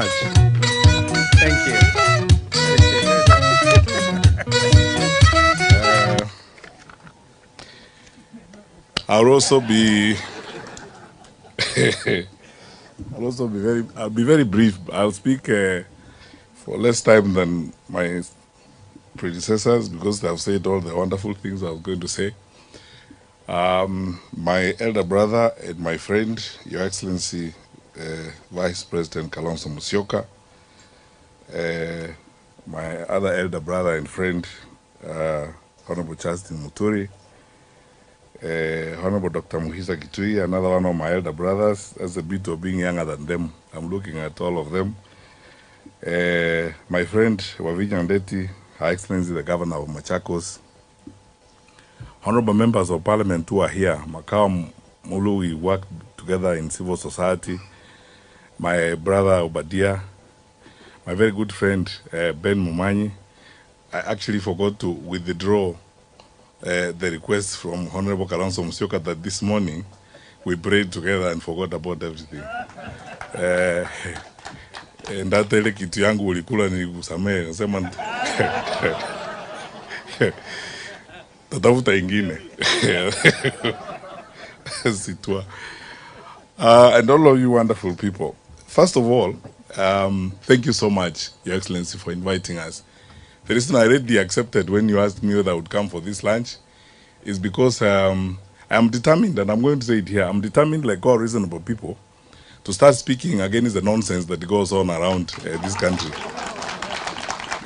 Thank you. I'll also be I'll be very brief. I'll speak for less time than my predecessors because they've said all the wonderful things I was going to say. My elder brother and my friend, Your Excellency Vice President Kalonzo Musyoka, my other elder brother and friend, Honorable Justin Muturi, Honorable Dr. Muhisa Kitui, another one of my elder brothers. That's a bit of being younger than them. I'm looking at all of them. My friend Wavinya Ndeti, Her Excellency the Governor of Machakos, honorable members of Parliament who are here, Makao Mulu, we work together in civil society, my brother Obadia, my very good friend Ben Mumanyi. I actually forgot to withdraw the request from Honorable Kalonzo Musyoka that this morning we prayed together and forgot about everything. Ndata ile kitu yangu ulikula nilikusamehe, nasema tatafuta ingine. Sitwa. And all of you wonderful people. First of all, thank you so much, Your Excellency, for inviting us. The reason I readily accepted when you asked me whether I would come for this lunch is because I'm determined, and I'm going to say it here, I'm determined, like all reasonable people, to start speaking against the nonsense that goes on around this country.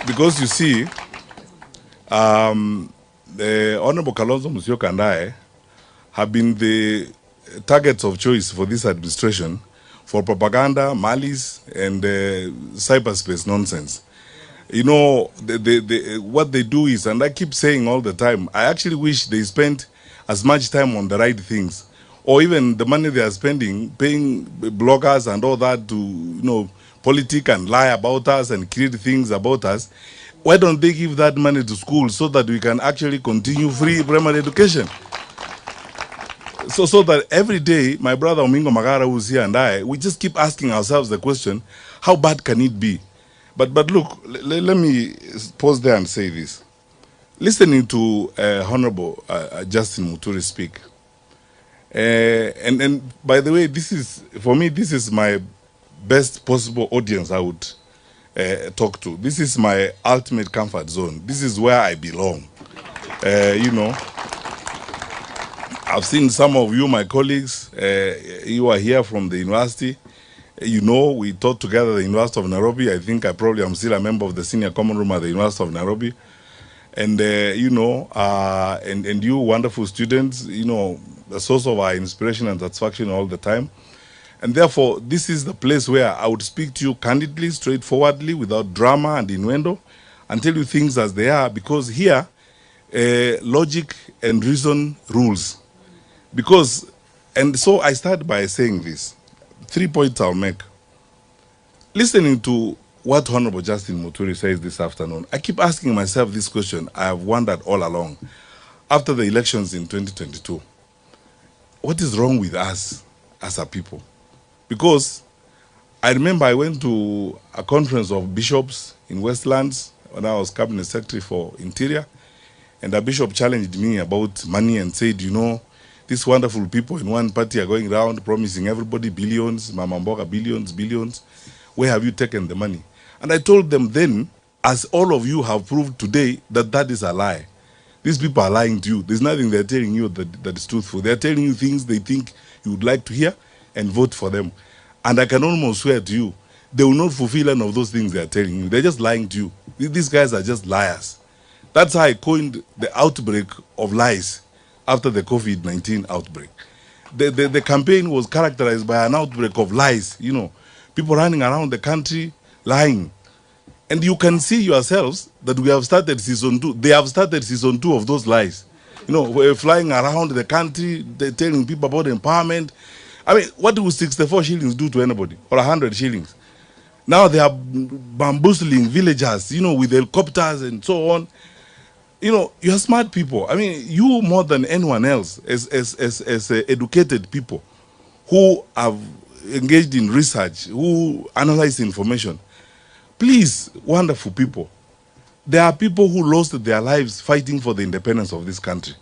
Because you see, the Honorable Kalonzo Musyoka and I have been the targets of choice for this administration for propaganda, malice, and cyberspace nonsense. You know, what they do is, and I keep saying all the time, I actually wish they spent as much time on the right things, or even the money they are spending, paying bloggers and all that to, politic and lie about us and create things about us. Why don't they give that money to schools so that we can actually continue free primary education? So that every day, my brother Omingo Magara, who's here, and I, we just keep asking ourselves the question, how bad can it be? But look, let me pause there and say this. Listening to Honorable Justin Muturi speak, and by the way, for me, this is my best possible audience I would talk to. This is my ultimate comfort zone. This is where I belong. I've seen some of you, my colleagues, you are here from the university. We taught together at the University of Nairobi. I think I probably am still a member of the senior common room at the University of Nairobi. And, and you wonderful students, the source of our inspiration and satisfaction all the time. And therefore, this is the place where I would speak to you candidly, straightforwardly, without drama and innuendo, and tell you things as they are, because here, logic and reason rules. And so I start by saying this. 3 points I'll make. Listening to what Honorable Justin Muturi says this afternoon, I keep asking myself this question I have wondered all along. After the elections in 2022, what is wrong with us as a people? Because I remember I went to a conference of bishops in Westlands when I was Cabinet Secretary for Interior, and a bishop challenged me about money and said, these wonderful people in one party are going around promising everybody billions, Mama Mboga billions. Where have you taken the money? And I told them then, as all of you have proved today, that is a lie. These people are lying to you. There's nothing they're telling you that is truthful. They're telling you things they think you would like to hear and vote for them. And I can almost swear to you, they will not fulfill any of those things they're telling you. They're just lying to you. These guys are just liars. That's how I coined the outbreak of lies after the COVID-19 outbreak. The campaign was characterized by an outbreak of lies, people running around the country lying. And you can see yourselves that we have started season 2. They have started season 2 of those lies. We're flying around the country, they're telling people about empowerment. I mean, what do 64 shillings do to anybody? Or 100 shillings? Now they are bamboozling villagers, with helicopters and so on. You're smart people. I mean, you more than anyone else as educated people who have engaged in research, who analyze information. Please, wonderful people, there are people who lost their lives fighting for the independence of this country.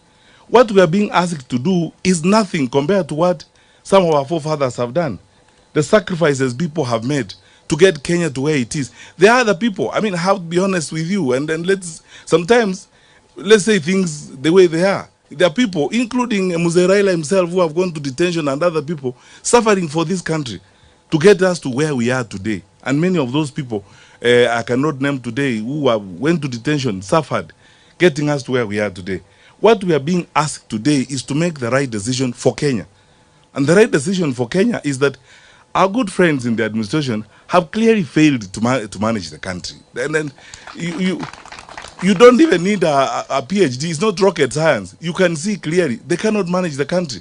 What we are being asked to do is nothing compared to what some of our forefathers have done. The sacrifices people have made to get Kenya to where it is. There are other people. I mean, I have to be honest with you. And then sometimes, let's say things the way they are. There are people, including Raila himself, who have gone to detention, and other people suffering for this country to get us to where we are today. And many of those people, I cannot name today, who went to detention, suffered, getting us to where we are today. What we are being asked today is to make the right decision for Kenya. And the right decision for Kenya is that our good friends in the administration have clearly failed to manage the country. And then you don't even need a PhD. It's not rocket science. You can see clearly they cannot manage the country.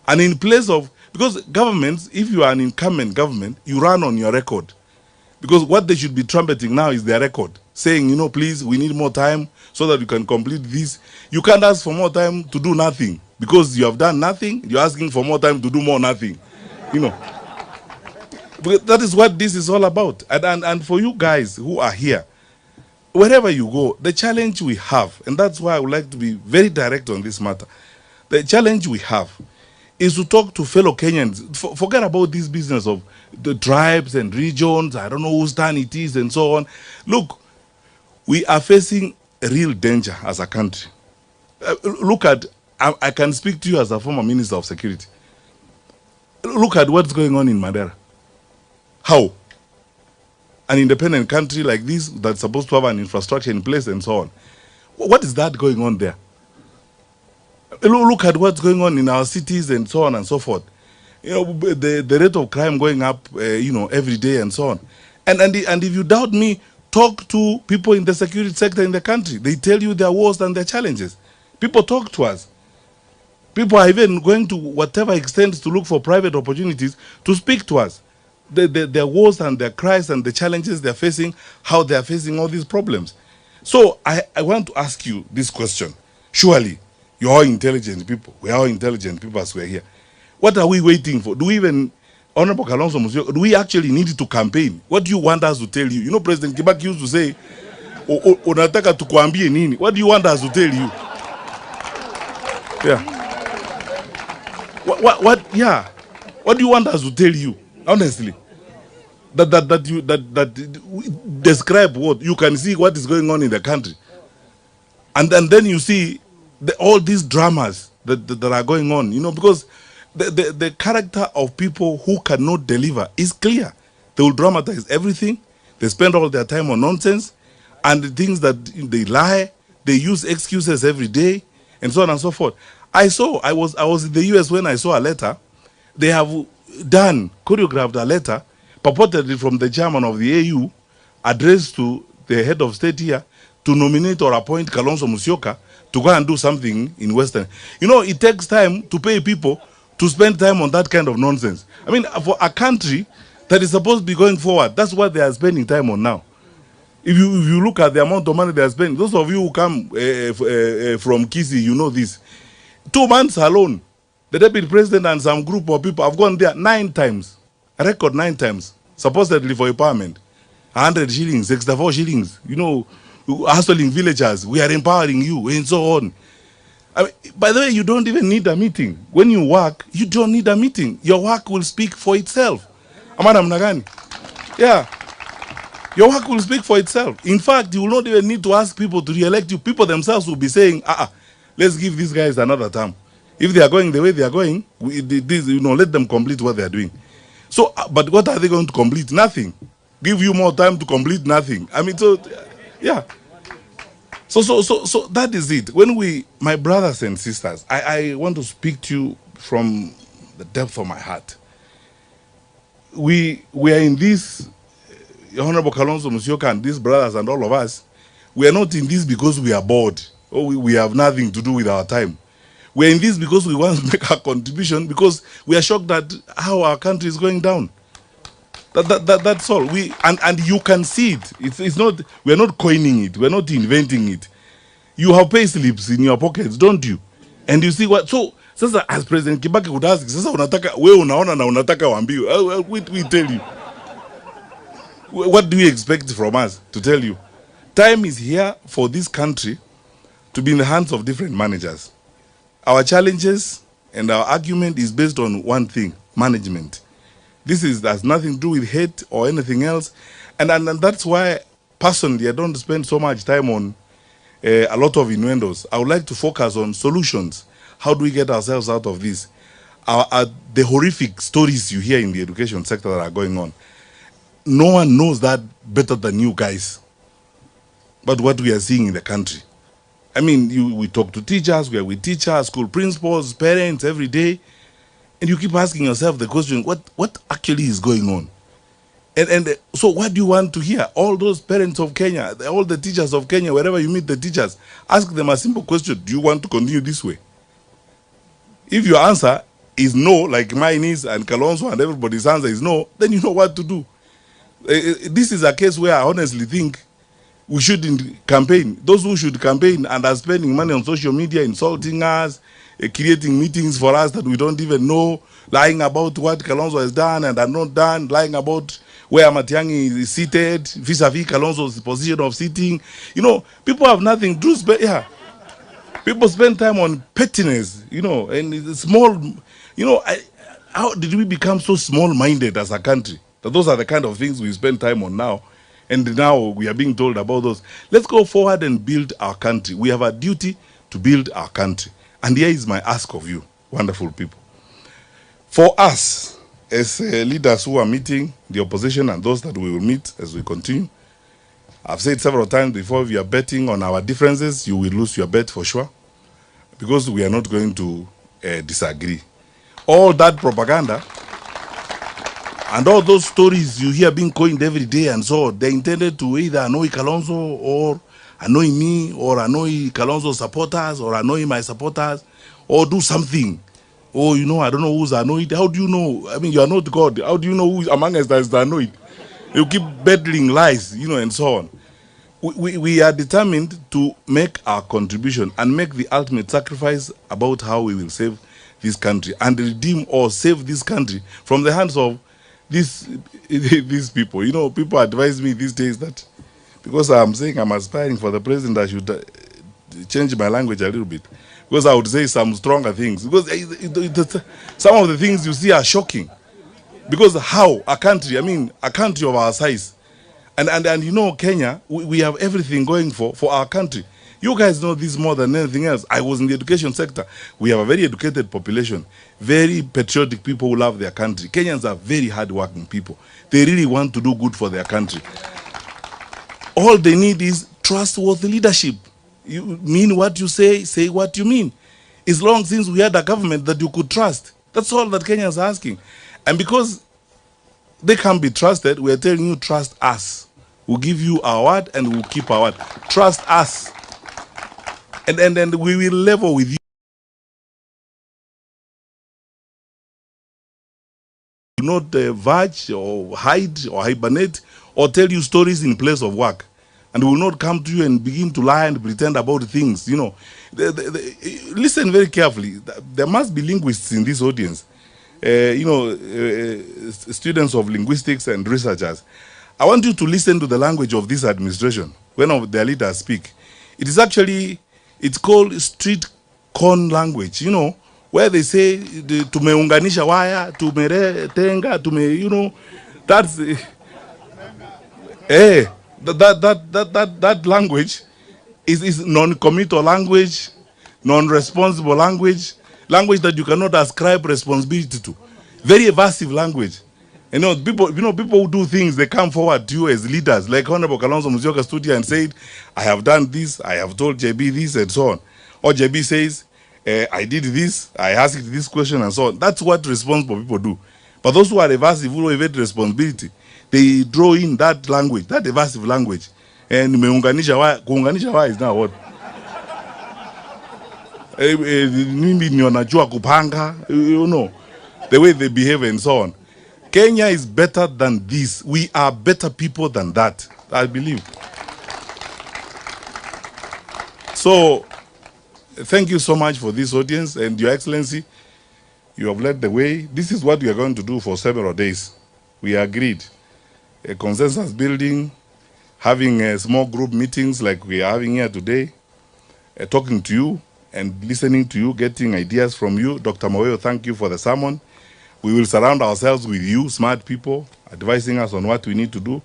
And in place of, because governments, if you are an incumbent government, you run on your record. Because what they should be trumpeting now is their record, saying, you know, please, we need more time so that you can complete this. You can't ask for more time to do nothing, because you have done nothing. You're asking for more time to do more nothing. You know, but that is what this is all about. And for you guys who are here, wherever you go, the challenge we have, and that's why I would like to be very direct on this matter, the challenge we have is to talk to fellow Kenyans. Forget about this business of the tribes and regions, I don't know whose turn it is and so on. Look, we are facing a real danger as a country. Look at, I can speak to you as a former Minister of Security. Look at what's going on in Madera. How? An independent country like this that's supposed to have an infrastructure in place and so on. What is that going on there? Look at what's going on in our cities and so on and so forth. You know, the rate of crime going up, you know, every day and so on. And if you doubt me, talk to people in the security sector in the country. They tell you their woes and their challenges. People talk to us. People are even going to whatever extent to look for private opportunities to speak to us. Their woes and their cries and the challenges they're facing, how they're facing all these problems. So I want to ask you this question. Surely, you're all intelligent people. We're all intelligent people as we're here. What are we waiting for? Do we even, Honorable Kalonzo Musyoka, do we actually need to campaign? What do you want us to tell you? You know, President Kibaki used to say, unataka tukuambie nini? What do you want us to tell you? Yeah. Yeah. What do you want us to tell you? Honestly. That describe what? You can see what is going on in the country. And then you see all these dramas that are going on, you know, because the character of people who cannot deliver is clear. They will dramatize everything. They spend all their time on nonsense and the things that they lie. They use excuses every day and so on and so forth. I was in the US when I saw a letter. They have choreographed a letter purportedly from the chairman of the AU addressed to the head of state here to nominate or appoint Kalonzo Musyoka to go and do something in Western. You know, it takes time to pay people to spend time on that kind of nonsense. I mean, for a country that is supposed to be going forward, that's what they are spending time on now. If you look at the amount of money they are spending, those of you who come from Kisii, you know this. 2 months alone, the deputy president and some group of people have gone there 9 times. A record 9 times, supposedly for empowerment. 100 shillings, 64 shillings, you know, hustling villagers, we are empowering you, and so on. I mean, by the way, you don't even need a meeting. When you work, you don't need a meeting. Your work will speak for itself. Amana mnagani? Yeah. Your work will speak for itself. In fact, you will not even need to ask people to re-elect you. People themselves will be saying, let's give these guys another term. If they are going the way they are going, let them complete what they are doing. So, but what are they going to complete? Nothing. Give you more time to complete nothing. I mean, so, yeah. So that is it. When my brothers and sisters, I want to speak to you from the depth of my heart. We are in this, Honorable Kalonzo Musyoka and these brothers and all of us, we are not in this because we are bored or we have nothing to do with our time. We are in this because we want to make a contribution, because we are shocked at how our country is going down. That's all. And you can see it. It's not, we are not coining it. We are not inventing it. You have pay slips in your pockets, don't you? And you see what, so Sasa as President Kibaki would ask, sasa unataka, wewe unaona na unataka waambiwe. We tell you. What do you expect from us to tell you? Time is here for this country to be in the hands of different managers. Our challenges and our argument is based on one thing: management. This has nothing to do with hate or anything else. And that's why, personally, I don't spend so much time on a lot of innuendos. I would like to focus on solutions. How do we get ourselves out of this? The horrific stories you hear in the education sector that are going on, no one knows that better than you guys. But what we are seeing in the country. I mean, we talk to teachers, we are with teachers, school principals, parents every day, and you keep asking yourself the question, what actually is going on? And so what do you want to hear? All those parents of Kenya, all the teachers of Kenya, wherever you meet the teachers, ask them a simple question: do you want to continue this way? If your answer is no, like mine is, and Kalonzo and everybody's answer is no, then you know what to do. This is a case where I honestly think we shouldn't campaign. Those who should campaign and are spending money on social media, insulting us, creating meetings for us that we don't even know, lying about what Kalonzo has done and are not done, lying about where Matiangi is seated, vis-a-vis Kalonzo's position of sitting. You know, people have nothing to do. Yeah. People spend time on pettiness, you know, and it's small, you know, how did we become so small-minded as a country? That those are the kind of things we spend time on now. And now we are being told about those. Let's go forward and build our country. We have a duty to build our country. And here is my ask of you, wonderful people. For us, as leaders who are meeting the opposition and those that we will meet as we continue, I've said several times before, if you are betting on our differences, you will lose your bet for sure, because we are not going to disagree. All that propaganda and all those stories you hear being coined every day and so on, they're intended to either annoy Kalonzo or annoy me or annoy Kalonzo's supporters or annoy my supporters or do something. Oh, you know, I don't know who's annoyed. How do you know? I mean, you are not God. How do you know who among us that is annoyed? You keep peddling lies, you know, and so on. We are determined to make our contribution and make the ultimate sacrifice about how we will save this country and redeem or save this country from the hands of these people. You know, people advise me these days that because I'm saying I'm aspiring for the president, I should change my language a little bit, because I would say some stronger things, because some of the things you see are shocking. Because how a country, I mean, a country of our size, and you know, Kenya, we have everything going for our country. You guys know this more than anything else. I was in the education sector. We have a very educated population, very patriotic people who love their country. Kenyans are very hardworking people. They really want to do good for their country. All they need is trustworthy leadership. You mean what you say what you mean. It's long since we had a government that you could trust. That's all that Kenyans are asking. And because they can't be trusted, we are telling you, trust us. We'll give you our word and we'll keep our word. Trust us. And then we will level with you. Do not verge or hide or hibernate or tell you stories in place of work. And we will not come to you and begin to lie and pretend about things. You know, listen very carefully. There must be linguists in this audience. You know, students of linguistics and researchers. I want you to listen to the language of this administration when of their leaders speak. It is actually, it's called street corn language, you know, where they say, tumeunganisha waya, tumetenga, you know, that's, that language is non-committal language, non-responsible language, language that you cannot ascribe responsibility to. Very evasive language. You know, people who do things, they come forward to you as leaders. Like Honorable Kalonzo Musyoka stood here and said, I have done this, I have told JB this, and so on. Or JB says, I did this, I asked this question, and so on. That's what responsible people do. But those who are evasive, who evade responsibility, they draw in that language, that evasive language. And kuunganisha wa is now what? Mimi ni wanajua kupanga, you know, the way they behave and so on. Kenya is better than this. We are better people than that, I believe. So, Thank you so much for this audience, and Your Excellency, you have led the way. This is what we are going to do for several days. We agreed. A consensus building, having small group meetings like we are having here today, talking to you and listening to you, getting ideas from you. Dr. Moyo, thank you for the sermon. We will surround ourselves with you, smart people, advising us on what we need to do.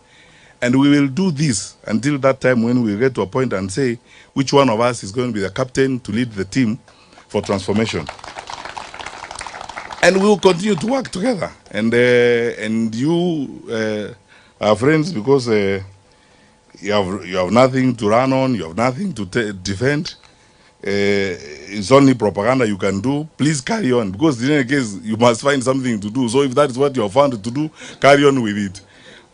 And we will do this until that time when we get to a point and say which one of us is going to be the captain to lead the team for transformation. And we will continue to work together. And you are friends because you have nothing to run on, you have nothing to defend. It's only propaganda you can do. Please carry on, because in any case, you must find something to do. So if that is what you are found to do, carry on with it.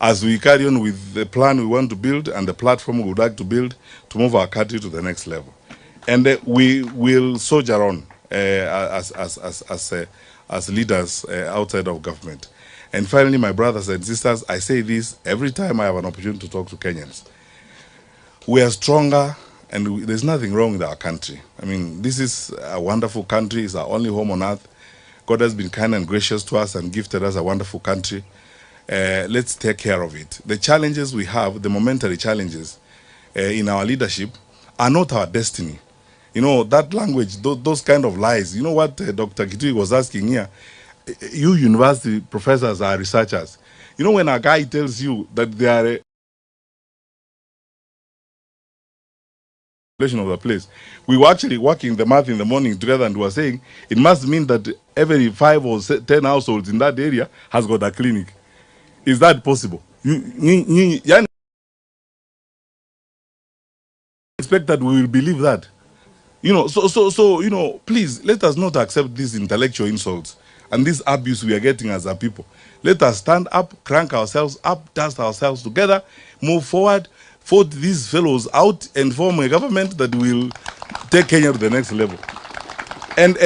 As we carry on with the plan we want to build and the platform we would like to build to move our country to the next level. And we will soldier on as leaders outside of government. And finally, my brothers and sisters, I say this every time I have an opportunity to talk to Kenyans. We are stronger, and there's nothing wrong with our country. I mean, this is a wonderful country. It's our only home on earth. God has been kind and gracious to us and gifted us a wonderful country. Let's take care of it. The challenges we have, the momentary challenges in our leadership, are not our destiny. You know, that language, those kind of lies. You know what Dr. Kitui was asking here? You university professors are researchers. You know, when a guy tells you that they are of the place, we were actually working the math in the morning together, and we were saying it must mean that every 5 or 10 households in that area has got a clinic. Is that possible? You expect that we will believe that? You know, so you know, please let us not accept these intellectual insults and this abuse we are getting as a people. Let us stand up, crank ourselves up, dust ourselves together, move forward, vote these fellows out, and form a government that will take Kenya to the next level. And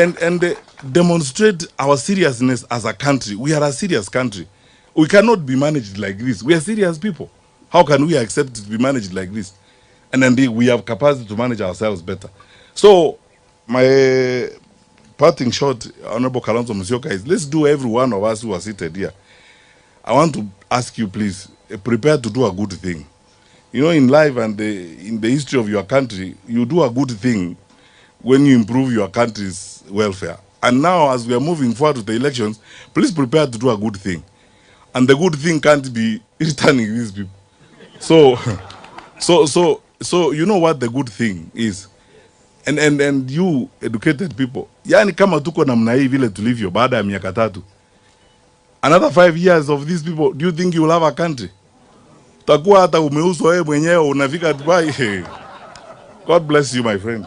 demonstrate our seriousness as a country. We are a serious country. We cannot be managed like this. We are serious people. How can we accept to be managed like this? And then we have capacity to manage ourselves better. So, my parting shot, Honorable Kalonzo Musyoka, is let's do every one of us who are seated here. I want to ask you, please, prepare to do a good thing. You know, in life and in the history of your country, you do a good thing when you improve your country's welfare. And now, as we are moving forward to the elections, please prepare to do a good thing. And the good thing can't be returning these people. So, so you know what the good thing is. And you educated people. Yani kama tuko namna hii vile tulivyo baada ya miaka 3. Another 5 years of these people, do you think you will have a country? Takuwa hata umeuzwa wewe mwenyewe unafika Dubai. God bless you, my friend.